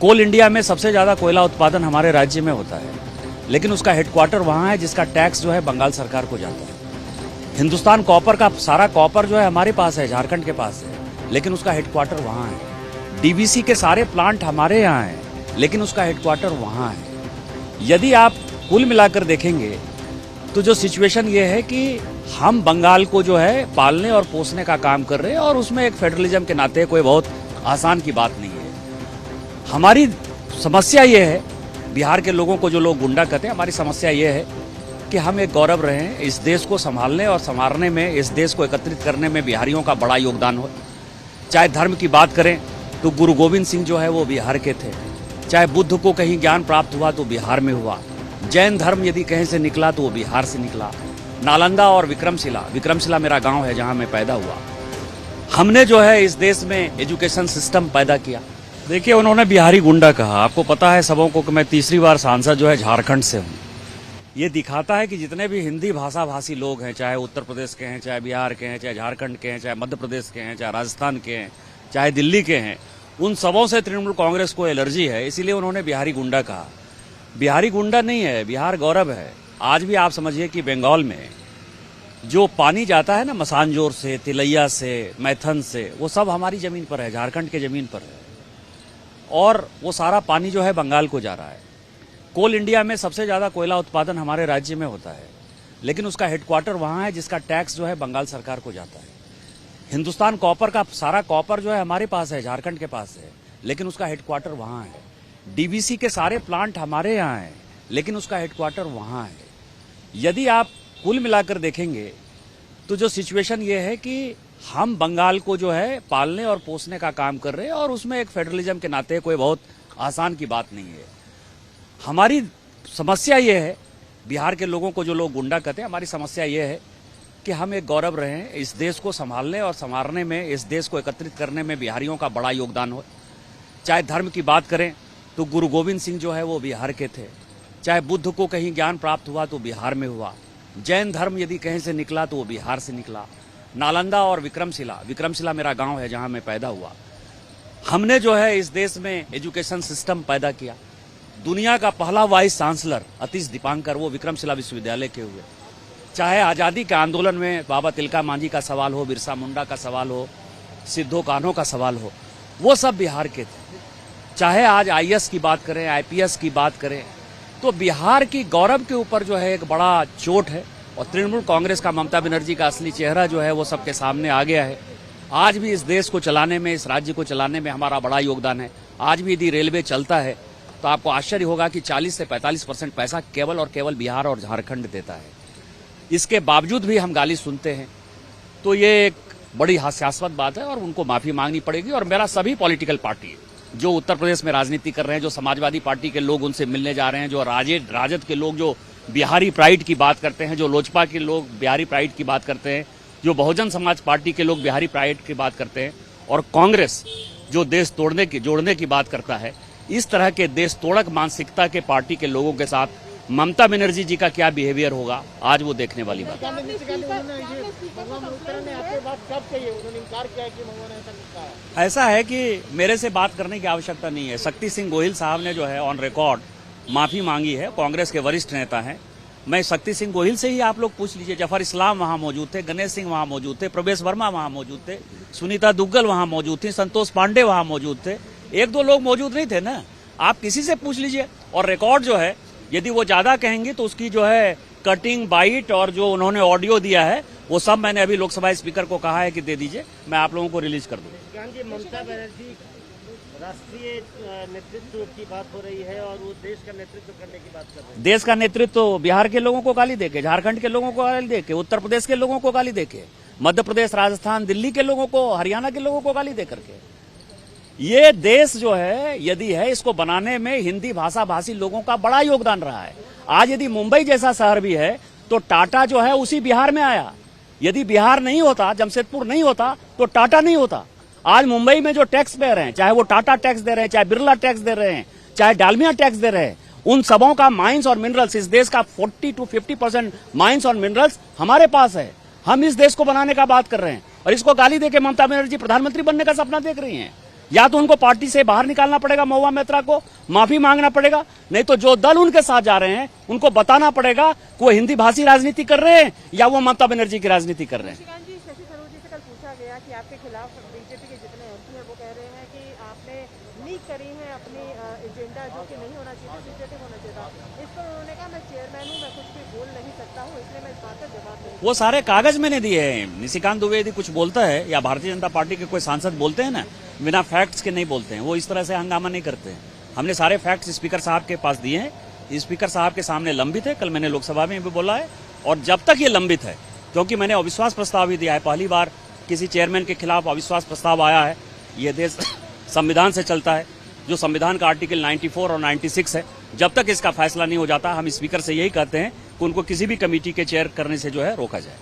कोल India में सबसे ज्यादा कोयला उत्पादन हमारे राज्य में होता है, लेकिन उसका हेडक्वार्टर वहां है जिसका टैक्स जो है बंगाल सरकार को जाता है। हिंदुस्तान कॉपर का सारा कॉपर जो है हमारे पास है, झारखंड के पास है, लेकिन उसका हेडक्वार्टर वहां है। डीवीसी के सारे प्लांट हमारे यहाँ हैं, लेकिन उसका हेडक्वार्टर वहां है। यदि आप कुल मिलाकर देखेंगे तो जो सिचुएशन ये है कि हम बंगाल को जो है पालने और पोसने का काम कर रहे हैं, और उसमें एक फेडरलिज्म के नाते कोई बहुत आसान की बात नहीं है। हमारी समस्या ये है, बिहार के लोगों को जो लोग गुंडा कहते हैं, हमारी समस्या ये है कि हम एक गौरव रहे हैं, इस देश को संभालने और संवारने में, इस देश को एकत्रित करने में बिहारियों का बड़ा योगदान हो। चाहे धर्म की बात करें तो गुरु गोविंद सिंह जो है वो बिहार के थे, चाहे बुद्ध को कहीं ज्ञान प्राप्त हुआ तो बिहार में हुआ, जैन धर्म यदि कहीं से निकला तो वो बिहार से निकला। नालंदा और विक्रमशिला मेरा गांव है जहां मैं पैदा हुआ। हमने जो है इस देश में एजुकेशन सिस्टम पैदा किया। देखिए, उन्होंने बिहारी गुंडा कहा। आपको पता है सबों को कि मैं तीसरी बार सांसद जो है झारखंड से हूँ। ये दिखाता है कि जितने भी हिंदी भाषा भाषी लोग हैं, चाहे उत्तर प्रदेश के हैं, चाहे बिहार के हैं, चाहे झारखंड के हैं, चाहे मध्य प्रदेश के हैं, चाहे राजस्थान के हैं, चाहे दिल्ली के हैं, उन सबों से तृणमूल कांग्रेस को एलर्जी है, इसीलिए उन्होंने बिहारी गुंडा कहा। बिहारी गुंडा नहीं है, बिहार गौरव है। आज भी आप समझिए कि बंगाल में जो पानी जाता है ना, मसानजोर से, तिलैया से, मैथन से, वो सब हमारी जमीन पर है, झारखंड के जमीन पर है, और वो सारा पानी जो है बंगाल को जा रहा है। कोल इंडिया में सबसे ज्यादा कोयला उत्पादन हमारे राज्य में होता है, लेकिन उसका हेडक्वार्टर वहां है जिसका टैक्स जो है बंगाल सरकार को जाता है। हिंदुस्तान कॉपर का सारा कॉपर जो है हमारे पास है, झारखंड के पास है, लेकिन उसका हेडक्वार्टर वहां है। डीवीसी के सारे प्लांट हमारे यहाँ हैं, लेकिन उसका हेडक्वार्टर वहां है। यदि आप कुल मिलाकर देखेंगे तो जो सिचुएशन ये है कि हम बंगाल को जो है पालने और पोसने का काम कर रहे हैं, और उसमें एक फेडरलिज्म के नाते कोई बहुत आसान की बात नहीं है। हमारी समस्या ये है, बिहार के लोगों को जो लोग गुंडा कहते हैं, हमारी समस्या ये है कि हम एक गौरव रहे हैं, इस देश को संभालने और संवारने में, इस देश को एकत्रित करने में बिहारियों का बड़ा योगदान हो। चाहे धर्म की बात करें तो गुरु गोविंद सिंह जो है वो बिहार के थे, चाहे बुद्ध को कहीं ज्ञान प्राप्त हुआ तो बिहार में हुआ, जैन धर्म यदि कहीं से निकला तो वो बिहार से निकला। नालंदा और विक्रमशिला मेरा गांव है जहां मैं पैदा हुआ। हमने जो है इस देश में एजुकेशन सिस्टम पैदा किया। दुनिया का पहला वाइस चांसलर अतीश दीपांकर वो विक्रमशिला विश्वविद्यालय के हुए। चाहे आजादी के आंदोलन में बाबा तिलका मांझी का सवाल हो, बिरसा मुंडा का सवाल हो, सिद्धो कान्हो का सवाल हो, वो सब बिहार के थे। चाहे आज आईएएस की बात करें, आईपीएस की बात करें, तो बिहार की गौरव के ऊपर जो है एक बड़ा चोट है, और तृणमूल कांग्रेस का ममता बनर्जी का असली चेहरा जो है वो सबके सामने आ गया है। आज भी इस देश को चलाने में, इस राज्य को चलाने में हमारा बड़ा योगदान है। आज भी यदि रेलवे चलता है तो आपको आश्चर्य होगा कि 40 से 45% पैसा केवल और केवल बिहार और झारखंड देता है। इसके बावजूद भी हम गाली सुनते हैं, तो ये एक बड़ी हास्यास्पद बात है और उनको माफी मांगनी पड़ेगी। और मेरा सभी पॉलिटिकल पार्टी जो उत्तर प्रदेश में राजनीति कर रहे हैं, जो समाजवादी पार्टी के लोग उनसे मिलने जा रहे हैं, जो राजद के लोग जो बिहारी प्राइड की बात करते हैं, जो लोजपा के लोग बिहारी प्राइड की बात करते हैं, जो बहुजन समाज पार्टी के लोग बिहारी प्राइड की बात करते हैं, और कांग्रेस जो देश जोड़ने की बात करता है, इस तरह के देश तोड़क मानसिकता के पार्टी के लोगों के साथ ममता बनर्जी जी का क्या बिहेवियर होगा, आज वो देखने वाली बात है। ऐसा है कि मेरे से बात करने की आवश्यकता नहीं है। शक्ति सिंह गोहिल साहब ने जो है ऑन रिकॉर्ड माफी मांगी है, कांग्रेस के वरिष्ठ नेता हैं। मैं शक्ति सिंह गोहिल से ही आप लोग पूछ लीजिए। जफर इस्लाम वहां मौजूद थे, गणेश सिंह वहां मौजूद थे, प्रवेश वर्मा वहां मौजूद थे, सुनीता दुग्गल वहां मौजूद थी, संतोष पांडे वहां मौजूद थे। एक दो लोग मौजूद नहीं थे ना, आप किसी से पूछ लीजिए। और रिकॉर्ड जो है, यदि वो ज्यादा कहेंगे तो उसकी जो है कटिंग बाइट और जो उन्होंने ऑडियो दिया है वो सब मैंने अभी लोकसभा स्पीकर को कहा है कि दे दीजिए, मैं आप लोगों को रिलीज कर दूंगा। ममता बनर्जी राष्ट्रीय नेतृत्व की बात हो रही है और वो देश का नेतृत्व करने की बात कर रहे हैं। देश का नेतृत्व बिहार के लोगों को गाली देके, झारखंड के लोगों को गाली देके, उत्तर प्रदेश के लोगों को गाली देके, मध्य प्रदेश, राजस्थान, दिल्ली के लोगों को, हरियाणा के लोगों को गाली दे करके, ये देश जो है यदि है, इसको बनाने में हिंदी भाषा भाषी लोगों का बड़ा योगदान रहा है। आज यदि मुंबई जैसा शहर भी है तो टाटा जो है उसी बिहार में आया। यदि बिहार नहीं होता, जमशेदपुर नहीं होता, तो टाटा नहीं होता। आज मुंबई में जो टैक्स पे रहे हैं, चाहे वो टाटा टैक्स दे रहे हैं, चाहे बिरला टैक्स दे रहे हैं, चाहे डालमिया टैक्स दे रहे हैं, उन सबों का माइंस और मिनरल्स, इस देश का 40 to 50% माइंस और मिनरल्स हमारे पास है। हम इस देश को बनाने का बात कर रहे हैं और इसको गाली देके ममता बनर्जी प्रधानमंत्री बनने का सपना देख रही हैं। या तो उनको पार्टी से बाहर निकालना पड़ेगा, महुआ मोइत्रा को माफी मांगना पड़ेगा, नहीं तो जो दल उनके साथ जा रहे हैं उनको बताना पड़ेगा कि वो हिंदी भाषी राजनीति कर रहे हैं या वो ममता बनर्जी की राजनीति कर रहे हैं। निशिकांत जी, शशि थरूर जी से कल पूछा गया कि आपके खिलाफ बीजेपी के जितने एमपी हैं वो कह रहे हैं कि आपने लीक करी है अपनी एजेंडा, जो कि नहीं होना चाहिए, सीक्रेटिव होना चाहिए था। इस पर उन्होंने कहा मैं चेयरमैन हूँ, मैं कुछ भी बोल नहीं सकता हूँ, इसलिए मैं इस बात का जवाब नहीं। वो सारे कागज मैंने दिए हैं। निशिकांत दुबे यदि कुछ बोलता है या भारतीय जनता पार्टी के कोई सांसद बोलते हैं ना, बिना फैक्ट्स के नहीं बोलते हैं, वो इस तरह से हंगामा नहीं करते हैं। हमने सारे फैक्ट्स स्पीकर साहब के पास दिए हैं, स्पीकर साहब के सामने लंबित है। कल मैंने लोकसभा में भी बोला है, और जब तक ये लंबित है, क्योंकि मैंने अविश्वास प्रस्ताव भी दिया है, पहली बार किसी चेयरमैन के खिलाफ अविश्वास प्रस्ताव आया है। ये देश संविधान से चलता है, जो संविधान का आर्टिकल 94 और 96 है। जब तक इसका फैसला नहीं हो जाता, हम स्पीकर से यही कहते हैं कि उनको किसी भी कमेटी के चेयर करने से जो है रोका जाए।